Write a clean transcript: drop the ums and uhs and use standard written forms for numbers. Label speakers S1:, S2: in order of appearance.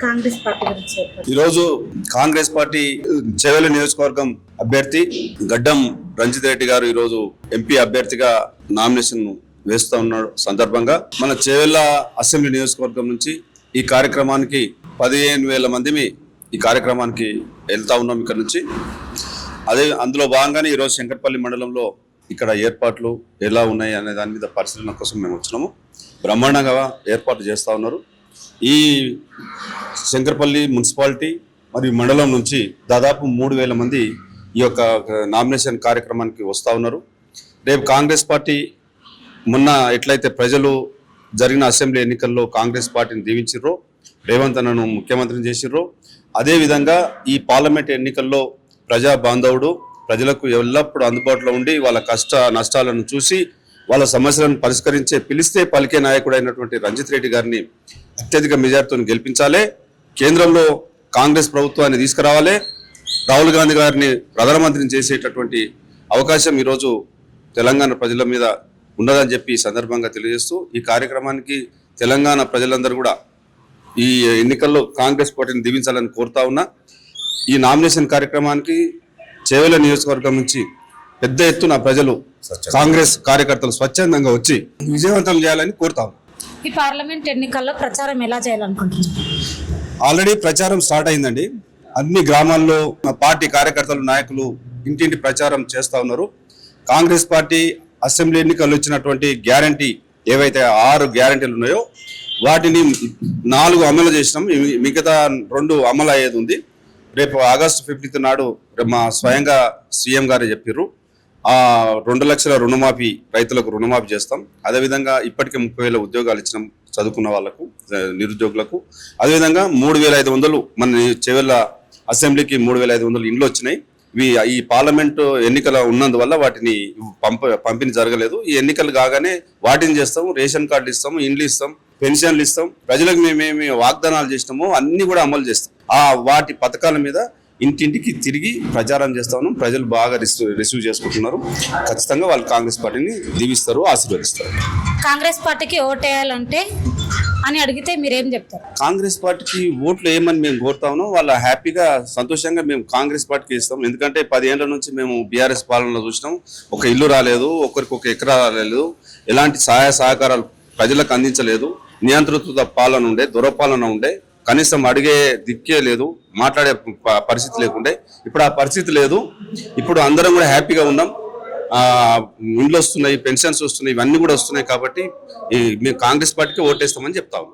S1: Congress party గురించి
S2: ఈరోజు Congress party Chevella నియోజకవర్గం అభ్యర్థి గడ్డం రంజిత్ రెడ్డి గారు ఈరోజు ఎంపీ అభ్యర్థిగా నామినేషన్ వేస్తూ ఉన్నాడు సందర్భంగా మన చేవెళ్ల అసెంబ్లీ నియోజకవర్గం నుంచి ఈ కార్యక్రమానికి 15,000 మందిని ఈ కార్యక్రమానికి వెళ్తా ఉన్నాం ఇక్కడ నుంచి. అందులో భాగంగానే ఈరోజు శంకర్పల్లి మండలంలో ఇక్కడ ఏర్పాట్లు ఎలా ఉన్నాయి అనే దాని మీద పరిశీలన కోసం మేము వచ్చినాము. బ్రహ్మాండంగా ఏర్పాటు చేస్తూ ఉన్నారు. ఈ శంకర్పల్లి మున్సిపాలిటీ మరియు మండలం నుంచి దాదాపు 3,000 మంది ఈ యొక్క నామినేషన్ కార్యక్రమానికి వస్తూ ఉన్నారు. రేపు కాంగ్రెస్ పార్టీ మొన్న ఎట్లయితే ప్రజలు జరిగిన అసెంబ్లీ ఎన్నికల్లో కాంగ్రెస్ పార్టీని దీవించిర్రో, రేవంత్ అన్నను ముఖ్యమంత్రిని చేసిర్రో, అదేవిధంగా ఈ పార్లమెంట్ ఎన్నికల్లో ప్రజా బాంధవుడు ప్రజలకు ఎల్లప్పుడూ అందుబాటులో ఉండి వాళ్ళ కష్ట నష్టాలను చూసి వాళ్ళ సమస్యలను పరిష్కరించే పిలిస్తే పలికే నాయకుడు అయినటువంటి రంజిత్ రెడ్డి గారిని అత్యధిక మెజార్టీతో గెలిపించాలి. కేంద్రంలో కాంగ్రెస్ ప్రభుత్వాన్ని తీసుకురావాలి. రాహుల్ గాంధీ గారిని ప్రధానమంత్రిని చేసేటటువంటి అవకాశం ఈరోజు తెలంగాణ ప్రజల మీద ఉన్నదని చెప్పి ఈ సందర్భంగా తెలియజేస్తూ ఈ కార్యక్రమానికి తెలంగాణ ప్రజలందరూ కూడా ఈ ఎన్నికల్లో కాంగ్రెస్ పార్టీని దీవించాలని కోరుతా ఉన్నా. ఈ నామినేషన్ కార్యక్రమానికి చేవెళ్ల నియోజకవర్గం నుంచి పెద్ద ఎత్తున ప్రజలు కాంగ్రెస్ కార్యకర్తలు స్వచ్ఛందంగా వచ్చి విజయవంతం చేయాలని కోరుతాం.
S1: ఈ పార్లమెంట్ ఎన్నికల్లో ప్రచారం ఎలా చేయాలనుకుంటున్నారు?
S2: ఆల్రెడీ ప్రచారం స్టార్ట్ అయిందండి. అన్ని గ్రామాల్లో పార్టీ కార్యకర్తలు నాయకులు ఇంటింటి ప్రచారం చేస్తూ ఉన్నారు. కాంగ్రెస్ పార్టీ అసెంబ్లీ ఎన్నికల్లో ఇచ్చినటువంటి గ్యారంటీ ఏవైతే 6 గ్యారంటీలు ఉన్నాయో వాటిని 4 అమలు చేసినాం. మిగతా 2 అమలు అయ్యేది ఉంది. రేపు ఆగస్టు 15 నాడు మా స్వయంగా సీఎం గారే చెప్పారు 2 లక్షల రుణమాఫీ, రైతులకు రుణమాఫీ చేస్తాం. అదేవిధంగా ఇప్పటికే 30,000 ఉద్యోగాలు ఇచ్చినాం చదువుకున్న వాళ్లకు, నిరుద్యోగులకు. అదేవిధంగా 3,500 మన చేవెళ్ల అసెంబ్లీకి 3,500 ఇండ్లు వచ్చినాయి. ఈ పార్లమెంటు ఎన్నికల ఉన్నందువల్ల వాటిని పంపిణీ జరగలేదు. ఈ ఎన్నికలు కాగానే వాటిని చేస్తాము. రేషన్ కార్డులు ఇస్తాము, ఇండ్లు ఇస్తాం, పెన్షన్లు ఇస్తాం. ప్రజలకు మేమేమి వాగ్దానాలు చేసినామో అన్ని కూడా అమలు చేస్తాం. వాటి పథకాల మీద ఇంటింటికి తిరిగి ప్రచారం చేస్తా ఉన్నాం. ప్రజలు బాగా రిసీవ్ చేసుకుంటున్నారు. ఖచ్చితంగా వాళ్ళు కాంగ్రెస్ పార్టీని దీవిస్తారు, ఆశీర్వదిస్తారు.
S1: కాంగ్రెస్ పార్టీకి ఓటేయాలంటే అని అడిగితే మీరేం చెప్తారు? కాంగ్రెస్
S2: పార్టీకి ఓట్లు ఏమని మేము కోరుతా ఉన్నాం. వాళ్ళ హ్యాపీగా సంతోషంగా మేము కాంగ్రెస్ పార్టీకి ఇస్తాం. ఎందుకంటే 10 ఏళ్ల నుంచి మేము బీఆర్ఎస్ పాలనలో చూసినాం. ఒక ఇల్లు రాలేదు, ఒకరికి ఒక ఎకరా రాలేదు, ఎలాంటి సహాయ సహకారాలు ప్రజలకు అందించలేదు. నియంత్రిత పాలన ఉండే, దురపాలన ఉండే, కనీసం అడిగే దిక్కే లేదు, మాట్లాడే పరిస్థితి లేకుండే. ఇప్పుడు ఆ పరిస్థితి లేదు. ఇప్పుడు అందరం కూడా హ్యాపీగా ఉన్నాం. ఇండ్లు వస్తున్నాయి, పెన్షన్స్ వస్తున్నాయి, ఇవన్నీ కూడా వస్తున్నాయి. కాబట్టి మేము కాంగ్రెస్ పార్టీకి ఓటేస్తామని చెప్తాము.